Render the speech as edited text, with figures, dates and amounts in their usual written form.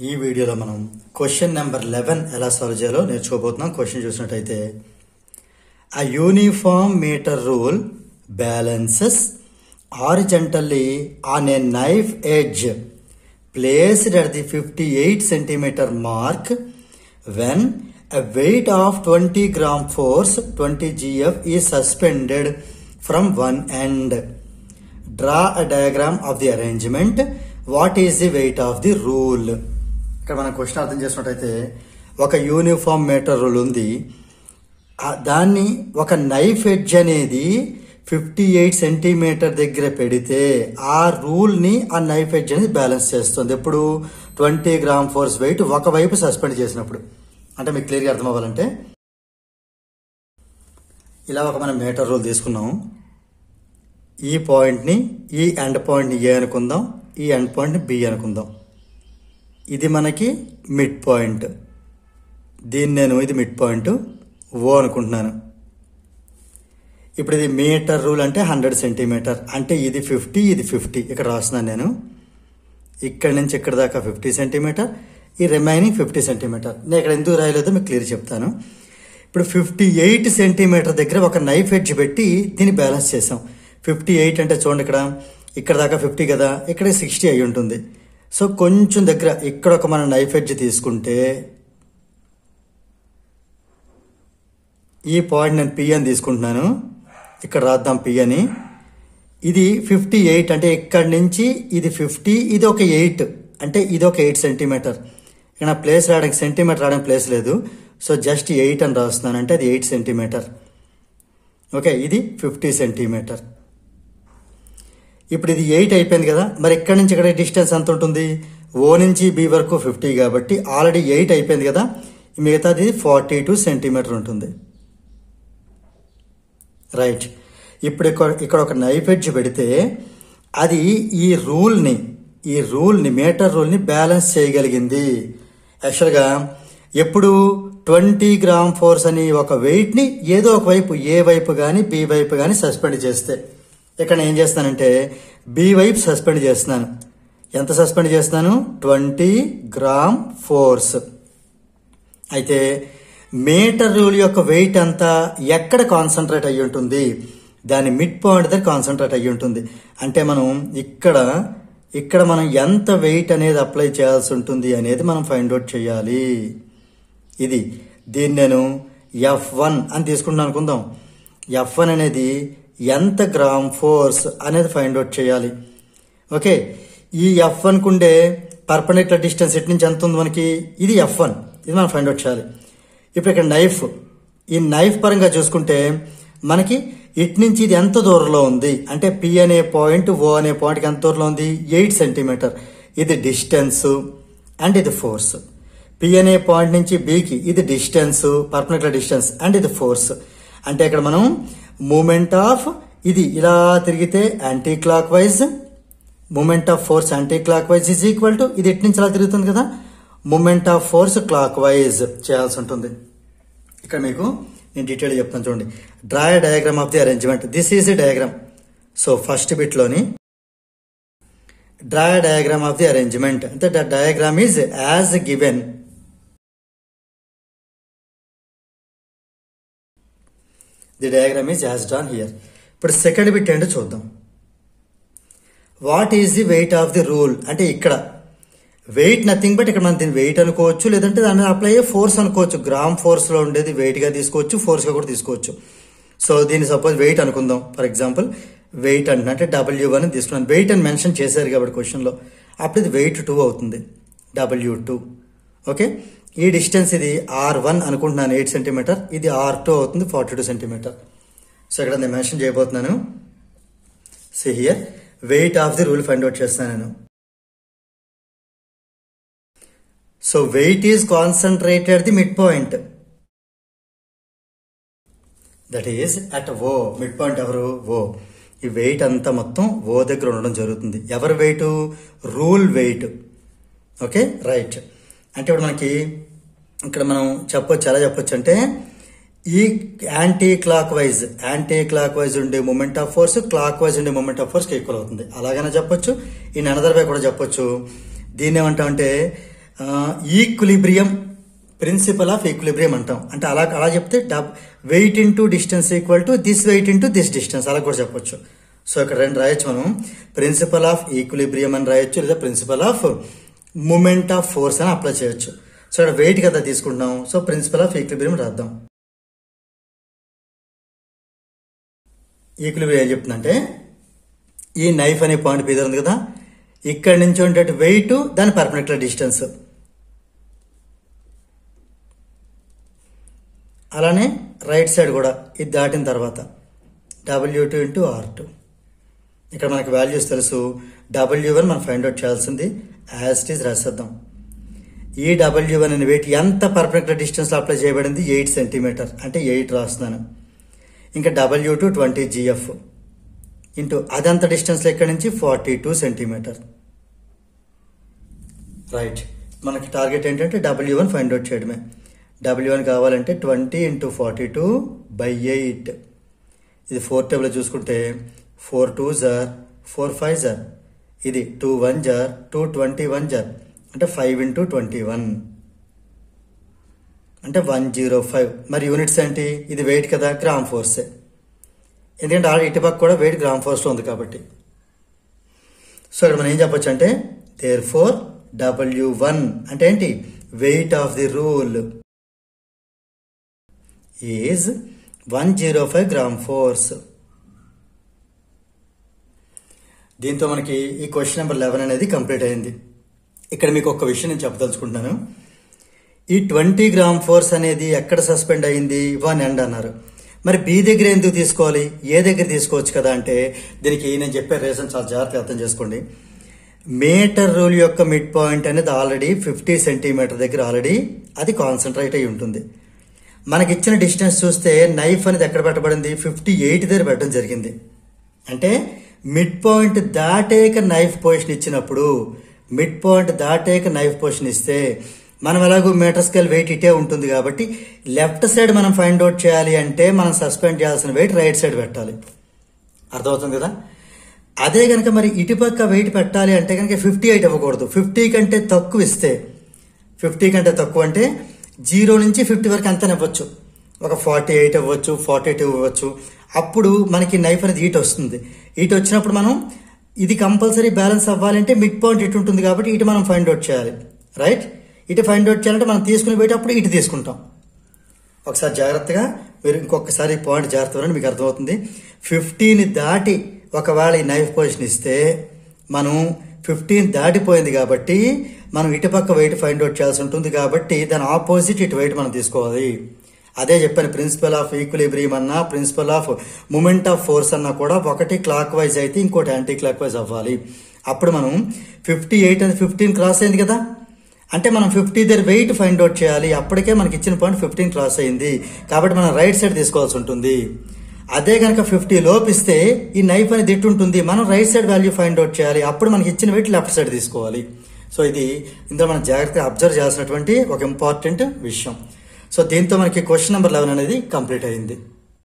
ఈ వీడియోలో మనం క్వశ్చన్ నెంబర్ 11 ఎలా సాల్వ్ చేయాలో నేర్చుకోబోతున్నాం. క్వశ్చన్ చూసినట్టయితే a uniform meter rule balances horizontally on a knife edge placed at the 58 centimeter mark when a weight of 20 gram force 20 gf is suspended from one end. Draw a diagram of the arrangement. What is the weight of the rule? ఇక్కడ మనం question అర్థం చేసుకున్నట్టయితే ఒక uniform metre rule ఉంది. దాన్ని ఒక knife edge అనేది 58 centimetre దగ్గర పెడితే ఆ రూల్ని ఆ నైఫ్ ఎడ్జ్ అనేది బ్యాలెన్స్ చేస్తుంది. ఎప్పుడు 20 గ్రామ్ ఫోర్స్ వెయిట్ ఒకవైపు సస్పెండ్ చేసినప్పుడు. అంటే మీకు క్లియర్గా అర్థం అవ్వాలంటే ఇలా ఒక మనం మీటర్ రూల్ తీసుకున్నాం. ఈ పాయింట్ని ఈ ఎండ్ పాయింట్ని ఏ అనుకుందాం, ఈ ఎండ్ పాయింట్ని బి అనుకుందాం. ఇది మనకి మిడ్ పాయింట్, దీన్ని నేను ఇది మిడ్ పాయింట్ ఓ అనుకుంటున్నాను. ఇప్పుడు ఇది మీటర్ రూల్ అంటే 100 సెంటీమీటర్, అంటే ఇది 50 ఇది 50 ఇక్కడ రాస్తున్నాను నేను. ఇక్కడ నుంచి ఇక్కడ దాకా 50 సెంటీమీటర్, ఈ రిమైనింగ్ 50 సెంటీమీటర్. నేను ఇక్కడ ఎందుకు రాయలేదో మీకు క్లియర్ చెప్తాను. ఇప్పుడు 58 సెంటీమీటర్ దగ్గర ఒక నైఫ్ ఎడ్జ్ పెట్టి దీన్ని బ్యాలెన్స్ చేసాం. 58 అంటే చూడండి ఇక్కడ దాకా 50 కదా, ఇక్కడ 60 అయి ఉంటుంది. సో కొంచెం దగ్గర ఇక్కడ ఒక మన నైఫ్ ఎడ్జ్ తీసుకుంటే ఈ పాయింట్ నేను పి అని తీసుకుంటున్నాను. ఇక్కడ రాద్దాం పి అని. ఇది 58 అంటే ఇక్కడి నుంచి ఇది 50, ఇది ఒక 8 అంటే ఇది ఒక 8 సెంటీమీటర్. ఇక్కడ ప్లేస్ రావడానికి సెంటీమీటర్ రావడానికి ప్లేస్ లేదు, సో జస్ట్ 8 అని రాస్తున్నాను, అంటే అది 8 సెంటీమీటర్. ఓకే, ఇది 50 సెంటీమీటర్. ఇప్పుడు ఇది 8 అయిపోయింది కదా, మరి ఇక్కడ నుంచి ఇక్కడ డిస్టెన్స్ ఎంత ఉంటుంది? ఓ నుంచి బి వరకు 50 కాబట్టి ఆల్రెడీ 8 అయిపోయింది కదా, మిగతాది 42 సెంటీమీటర్ ఉంటుంది. రైట్, ఇప్పుడు ఇక్కడ ఒక నైఫ్ ఎడ్జ్ పెడితే అది ఈ రూల్ని మీటర్ రూల్ని బ్యాలెన్స్ చేయగలిగింది. యాక్చువల్గా ఎప్పుడు 20 గ్రామ్ ఫోర్స్ అని ఒక వెయిట్ని ఏదో ఒక వైపు, ఏ వైపు కానీ బి వైపు కానీ సస్పెండ్ చేస్తే, ఇక్కడ ఏం చేస్తానంటే బి వైపు సస్పెండ్ చేస్తున్నాను. ఎంత సస్పెండ్ చేస్తున్నాను? 20 గ్రామ్ ఫోర్స్. అయితే మీటర్ రూల్ యొక్క వెయిట్ అంతా ఎక్కడ కాన్సన్ట్రేట్ అయ్యి ఉంటుంది? దాని మిడ్ పాయింట్ దగ్గర కాన్సన్ట్రేట్ అయ్యి ఉంటుంది. అంటే మనం ఇక్కడ మనం ఎంత వెయిట్ అనేది అప్లై చేయాల్సి ఉంటుంది అనేది మనం ఫైండ్ అవుట్ చేయాలి. దీన్ని నేను F1 అని తీసుకుంటాను అనుకుందాం. F1 అనేది ఎంత గ్రామ్ ఫోర్స్ అనేది ఫైండ్ అవుట్ చేయాలి. ఓకే, ఈ F1 కుండే పర్పెండిక్యులర్ డిస్టెన్స్ ఇటు నుంచి ఎంత ఉంది మనకి? ఇది F1, ఇది మనం ఫైండ్ అవుట్ చేయాలి. ఇప్పుడు ఇక్కడ ఈ నైఫ్ పరంగా చూసుకుంటే మనకి ఇటు నుంచి ఇది ఎంత దూరంలో ఉంది అంటే పి అనే పాయింట్ ఓ అనే పాయింట్కి ఎంత దూరంలో ఉంది? 8 సెంటీమీటర్. ఇది డిస్టెన్స్ అండ్ ఇది ఫోర్స్. పి అనే పాయింట్ నుంచి బికి ఇది డిస్టెన్స్, పర్పెండిక్యులర్ డిస్టెన్స్, అండ్ ఇది ఫోర్స్. అంటే ఇక్కడ మనం మూమెంట్ ఆఫ్ ఇది ఇలా తిరిగితే anticlockwise, moment of force anticlockwise is equal to ఇది ఇటు నుంచి ఇలా తిరుగుతుంది కదా, moment of force clockwise చేయాల్సి ఉంటుంది. ఇక్కడ మీకు నేను డీటెయిల్ చెప్తాను చూడండి. Draw a diagram of the arrangement. This is the diagram. So first బిట్లోని draw a diagram of the arrangement అంటే the diagram is as given. The diagram is as drawn here. ఇప్పుడు సెకండ్ బిట్ ఏంటో చూద్దాం. What is the weight of the rule అంటే ఇక్కడ wait nothing but ఇక్కడ మనం దీన్ని వెయిట్ అనుకోవచ్చు, లేదంటే దాన్ని అప్లై అయ్యే ఫోర్స్ అనుకోవచ్చు. గ్రామ్ ఫోర్స్లో ఉండేది వెయిట్గా తీసుకోవచ్చు, ఫోర్స్గా కూడా తీసుకోవచ్చు. సో దీన్ని సపోజ్ వెయిట్ అనుకుందాం. ఫర్ ఎగ్జాంపుల్ వెయిట్ అంటే W1 అని తీసుకున్నాను. వెయిట్ అని మెన్షన్ చేశారు కాబట్టి క్వశ్చన్లో, అప్పుడు ఇది వెయిట్ 2 అవుతుంది, W2. ఓకే, ఈ డిస్టెన్స్ ఇది R1 అనుకుంటున్నాను 8 సెంటీమీటర్, ఇది R2 అవుతుంది 42 సెంటీమీటర్. సో ఇక్కడ నేను మెన్షన్ చేయబోతున్నాను. See here weight of the rule find out చేస్తాను నేను. So weight is concentrated at the mid point, that is at O. Mid point ఎవరు? ఓ. ఈ వెయిట్ అంతా మొత్తం ఓ దగ్గర ఉండడం జరుగుతుంది. ఎవరి weight? Rule weight. Okay, right. అంటే ఇప్పుడు మనకి ఇక్కడ మనం చెప్పొచ్చు, ఎలా చెప్పొచ్చు అంటే ఈ యాంటీ క్లాక్ వైజ్ ఉండే moment of force clock wise ఉండే మూమెంట్ ఆఫ్ ఫోర్స్కి ఈక్వల్ అవుతుంది. అలాగైనా చెప్పొచ్చు. ఇన్ అనదర్ వే కూడా చెప్పొచ్చు. దీన్ని ఏమంటామంటే ఈక్విలిబ్రియం, ప్రిన్సిపల్ ఆఫ్ ఈక్విలిబ్రియం అంటాం. అంటే అలా చెప్తే weight into distance equal to this weight into this distance అలా కూడా చెప్పొచ్చు. సో ఇక్కడ రెండు రాయొచ్చు మనం, ప్రిన్సిపల్ ఆఫ్ ఈక్విలిబ్రియం అని రాయొచ్చు, లేదా principle of moment of force అని అప్లై చేయొచ్చు. సో ఇక్కడ వెయిట్ కదా తీసుకుంటున్నాం, సో ప్రిన్సిపల్ ఆఫ్ ఈక్విలిబ్రియం రాద్దాం. ఈక్విలిబ్రియం ఏం చెప్తుందంటే, ఈ నైఫ్ అనే పాయింట్ మీద ఉంది కదా, ఇక్కడి నుంచి ఉండే వెయిట్ దాని పర్పెండిక్యులర్ డిస్టెన్స్, అలానే రైట్ సైడ్ కూడా ఇది దాటిన తర్వాత W2 ఇంటూ R2. ఇక్కడ మనకి వాల్యూస్ తెలుసు. W1 మనం ఫైండ్ అవుట్ చేయాల్సింది యాజ్ ఇట్ ఈస్ రాసేద్దాం. ఈ W1 అనే వెయిట్ ఎంత పర్పెండిక్యులర్ డిస్టెన్స్ అప్లై చేయబడింది, 8 సెంటీమీటర్, అంటే 8 రాస్తున్నాను. ఇంకా W2 20 GF ఇంటూ అదంత డిస్టెన్స్ ఎక్కడి నుంచి 42 సెంటీమీటర్. రైట్, మనకి టార్గెట్ ఏంటంటే W1 ఫైండ్ అవుట్ చేయడమే. W1 కావాలంటే 20 ఇంటూ 42/8. ఇది 4 టేబుల్ చూసుకుంటే 4 2s are 4 5s are, ఇది 2 1s are 2 21s are, అంటే 5 ఇంటూ 21 అంటే 105. మరి యూనిట్స్ ఏంటి, ఇది వెయిట్ కదా, గ్రామ్ ఫోర్సే, ఎందుకంటే ఆల్రెడీ ఇటుపక్క కూడా వెయిట్ గ్రామ్ ఫోర్స్లో ఉంది కాబట్టి. సో ఇక్కడ మనం ఏం చెప్పొచ్చు అంటే, దేర్ ఫోర్ W1 అంటే ఏంటి, wait of the rule is 105 gram force. దీంతో మనకి ఈ క్వశ్చన్ నెంబర్ 11 అనేది కంప్లీట్ అయింది. ఇక్కడ మీకు ఒక విషయం నేను చెప్పదలుచుకుంటున్నాను. ఈ 20 గ్రామ్ ఫోర్స్ అనేది ఎక్కడ సస్పెండ్ అయింది, 1 ఎండ్ అన్నారు. మరి బి దగ్గర ఎందుకు తీసుకోవాలి, ఏ దగ్గర తీసుకోవచ్చు కదా అంటే, దీనికి నేను చెప్పే రీజన్ చాలా జాగ్రత్తగా అర్థం చేసుకోండి. మీటర్ రూల్ యొక్క మిడ్ పాయింట్ అనేది ఆల్రెడీ 50 సెంటీమీటర్ దగ్గర ఆల్రెడీ అది కాన్సన్ట్రేట్ అయి ఉంటుంది. మనకి ఇచ్చిన డిస్టెన్స్ చూస్తే నైఫ్ అనేది ఎక్కడ పెట్టబడింది, 58 దగ్గర పెట్టడం జరిగింది. అంటే మిడ్ పాయింట్ దాటేక నైఫ్ పొజిషన్ ఇచ్చినప్పుడు, మిడ్ పాయింట్ దాటేక నైఫ్ పొజిషన్ ఇస్తే మనం ఎలాగో మీటర్ స్కేల్ వెయిట్ ఇటే ఉంటుంది కాబట్టి లెఫ్ట్ సైడ్ మనం ఫైండ్ అవుట్ చేయాలి అంటే మనం సస్పెండ్ చేయాల్సిన వెయిట్ రైట్ సైడ్ పెట్టాలి. అర్థమవుతుంది కదా. అదే కనుక మరి ఇటుపక్క వెయిట్ పెట్టాలి అంటే కనుక 58 ఇవ్వకూడదు, 50 కంటే తక్కువ ఇస్తే, 50 కంటే తక్కువ అంటే 0 నుంచి 50 వరకు అంతా ఇవ్వచ్చు, ఒక 48 ఇవ్వచ్చు, 42 ఇవ్వచ్చు. అప్పుడు మనకి నైఫ్ అనేది ఈట్ వస్తుంది. ఈట్ వచ్చినప్పుడు మనం ఇది కంపల్సరీ బ్యాలెన్స్ అవ్వాలంటే మిడ్ పాయింట్ ఇటు ఉంటుంది కాబట్టి ఇటు మనం ఫైండ్ అవుట్ చేయాలి. రైట్, ఇటు ఫైండ్ అవుట్ చేయాలంటే మనం తీసుకుని పోయేటప్పుడు ఇటు తీసుకుంటాం. ఒకసారి జాగ్రత్తగా మీరు ఇంకొకసారి పాయింట్ జాగ్రత్తగా మీకు అర్థమవుతుంది. 15 దాటి ఒకవేళ ఈ నైఫ్ పొజిషన్ ఇస్తే మనం 15 దాటిపోయింది కాబట్టి మనం ఇటుపక్క వెయిట్ ఫైండ్ అవుట్ చేయాల్సి ఉంటుంది కాబట్టి దాని ఆపోజిట్ ఇటు వెయిట్ మనం తీసుకోవాలి. అదే చెప్పాను, ప్రిన్సిపల్ ఆఫ్ ఈక్విలిబ్రియం అన్నా principle of moment of force అన్నా కూడా ఒకటి క్లాక్ వైజ్ అయితే ఇంకోటి యాంటీ క్లాక్ వైజ్ అవ్వాలి. అప్పుడు మనం 58 అని 15 క్రాస్ అయింది కదా, అంటే మనం 50 దగ్గర వెయిట్ ఫైండ్ అవుట్ చేయాలి. అప్పటికే మనకి ఇచ్చిన పాయింట్ 15 క్రాస్ అయింది కాబట్టి మనం రైట్ సైడ్ తీసుకోవాల్సి ఉంటుంది. అదే కనుక 50 లోపిస్తే ఈ నైఫ్ అనేది ఎటు ఉంటుంది, మనం right side value find out చేయాలి. అప్పుడు మనకి ఇచ్చిన వెయిట్ లెఫ్ట్ సైడ్ తీసుకోవాలి. సో ఇది ఇందులో మనం జాగ్రత్తగా అబ్జర్వ్ చేయాల్సినటువంటి ఒక ఇంపార్టెంట్ విషయం. సో దీంతో మనకి క్వశ్చన్ నెంబర్ 11 అనేది కంప్లీట్ అయింది.